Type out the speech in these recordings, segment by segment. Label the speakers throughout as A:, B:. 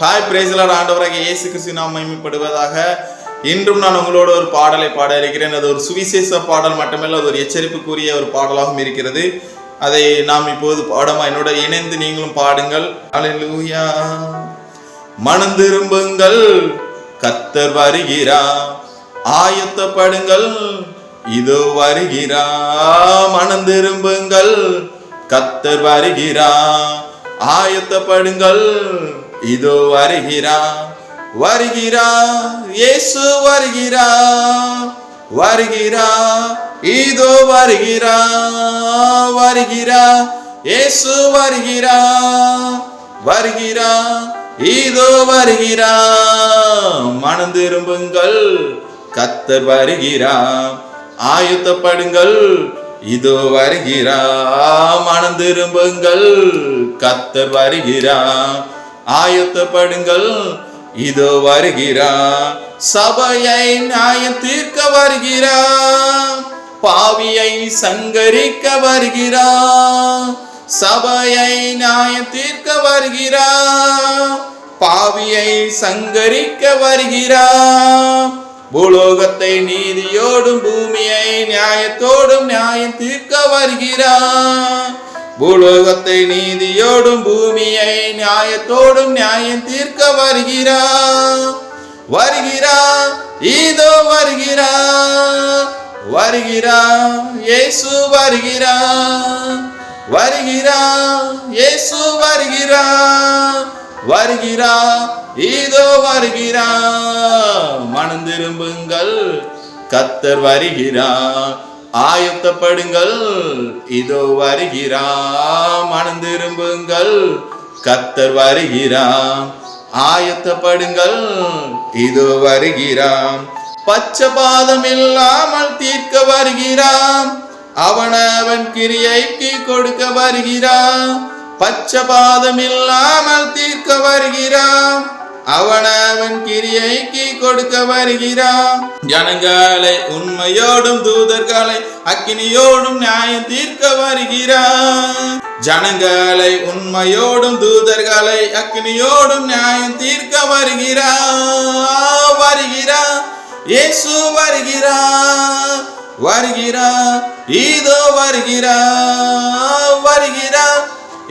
A: Hi பிரேசலர் ஆண்டவராகிய இயேசு கிறிஸ்து நாம் மகிமைப்படுவதாக. இன்றும் நான் உங்களோட ஒரு பாடலை பாட இருக்கிறேன். அது ஒரு சுவிசேஷ பாடல் மட்டுமல்ல, அது ஒரு எச்சரிப்புக்குரிய ஒரு பாடலாகவும் இருக்கிறது. அதை நாம் இப்போது பாடமா என்னோட இணைந்து நீங்களும் பாடுங்கள். அல்லேலூயா. மனம் திரும்புங்கள், கர்த்தர் வருகிறார், ஆயத்தப்படுங்கள், இதோ வருகிறார். மனம் திரும்புங்கள், கர்த்தர் வருகிறார், ஆயத்தப்படுங்கள், இதோ வருகிறார். வருகிறார், இயேசு வருகிறார், வருகிறார், இதோ வருகிறார். வருகிறார், இயேசு வருகிறார், வருகிறார், இதோ வருகிறார். மனம் திரும்புங்கள், கர்த்தர் வருகிறார், ஆயத்தப்படுங்கள், இதோ வருகிறார். மனம் திரும்புங்கள், கர்த்தர் வருகிறார், ஆயத்தப்படுங்கள், இதோ வருகிறார். சபையை நியாயம் தீர்க்க வருகிறார், பாவியை சங்கரிக்க வருகிறார். சபையை நியாயம் தீர்க்க வருகிறார், பாவியை சங்கரிக்க வருகிறார். பூலோகத்தை நீதியோடும் பூமியை நியாயத்தோடும் நியாயம் தீர்க்க வருகிறார். பூலோகத்தை நீதியோடும் பூமியை நியாயத்தோடும் நியாயம் தீர்க்க வருகிறார். வருகிறார், இதோ வருகிறார். வருகிறார், இயேசு வருகிறார். வருகிறார், இயேசு வருகிறார். வருகிறார், இதோ வருகிறார். மனம் திரும்புங்கள், கர்த்தர் வருகிறார், ஆயத்தப்படுங்கள், இதோ வருகிறார். மனம் திரும்புங்கள், கர்த்தர் வருகிறார், ஆயத்தப்படுங்கள், இதோ வருகிறார். பட்சபாதம் இல்லாமல் தீர்க்க வருகிறார், அவனவன் கிரியைக்கு கொடுக்க வருகிறார். பட்சபாதம் இல்லாமல் தீர்க்க வருகிறார், அவனவன் கிரியைக்கு கொடுக்க வருகிறான். ஜனங்களை உண்மையோடும் தூதர்களை அக்கினியோடும் நியாயம் தீர்க்க வருகிறான். ஜனங்களை உண்மையோடும் தூதர்களை அக்கினியோடும் நியாயம் தீர்க்க வருகிறான். வருகிறான், இயேசு வருகிறான். வருகிறான், இதோ வருகிறான். வருகிறான்,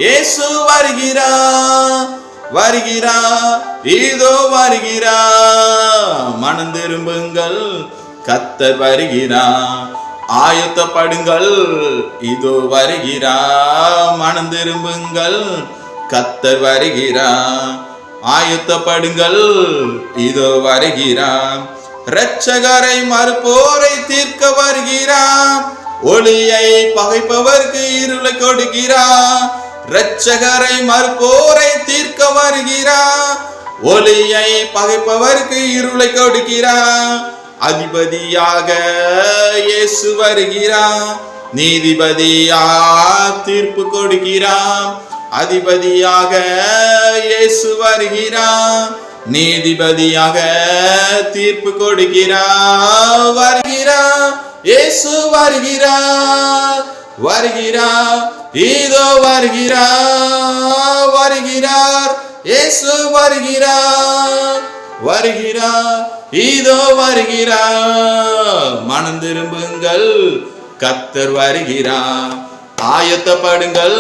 A: இயேசு வருகிறான். வருகிறார், இதோ வருகிறார். மனம் திரும்புங்கள், கர்த்தர் வருகிறார், ஆயத்தப்படுங்கள், இதோ வருகிறார். மனம் திரும்புங்கள், கர்த்தர் வருகிறார், ஆயத்தப்படுங்கள், இதோ வருகிறார். இரட்சகரை மறுப்போரை தீர்க்க வருகிறார், ஒளியை பகைப்பவர்க்கு இருளை கொடுக்கிறார். இரட்சகரை மறுப்போரை தீர்க்க வருகிறார், ஒளியை பகைப்பவர்க்கு இருளை கொடுக்கிறார். அதிபதியாக இயேசு வருகிறார், நீதிபதியா தீர்ப்பு கொடுக்கிறார். அதிபதியாக இயேசு வருகிறார், நீதிபதியாக தீர்ப்பு கொடுக்கிறார். வருகிறார், இயேசு வருகிறார். வருகிறார், இதோ வருகிறார். வருகிறார், இயேசு வருகிறார். வருகிறார், இதோ வருகிறார். மனம் திரும்புங்கள், கர்த்தர் வருகிறார், ஆயத்தப்படுங்கள்,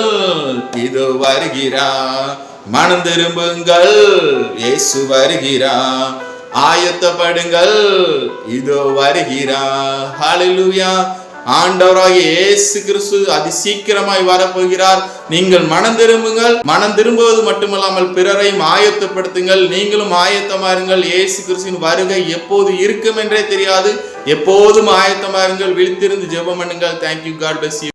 A: இதோ வருகிறார். மனம் திரும்புங்கள், இயேசு வருகிறார், ஆயத்தப்படுங்கள், இதோ வருகிறார். ஹல்லேலூயா. ஆண்டவராகிய இயேசு கிறிஸ்து அதி சீக்கிரமாய் வரப்போகிறார். நீங்கள் மனம் திரும்புங்கள். மனம் திரும்புவது மட்டுமல்லாமல் பிறரையும் ஆயத்தப்படுத்துங்கள். நீங்களும் ஆயத்தமாருங்கள். இயேசு கிறிஸ்துவின் வருகை எப்போது இருக்கும் என்றே தெரியாது. எப்போதும் ஆயத்தமாருங்கள். விழித்திருந்து ஜெபம் பண்ணுங்கள். தேங்க்யூ. God bless you.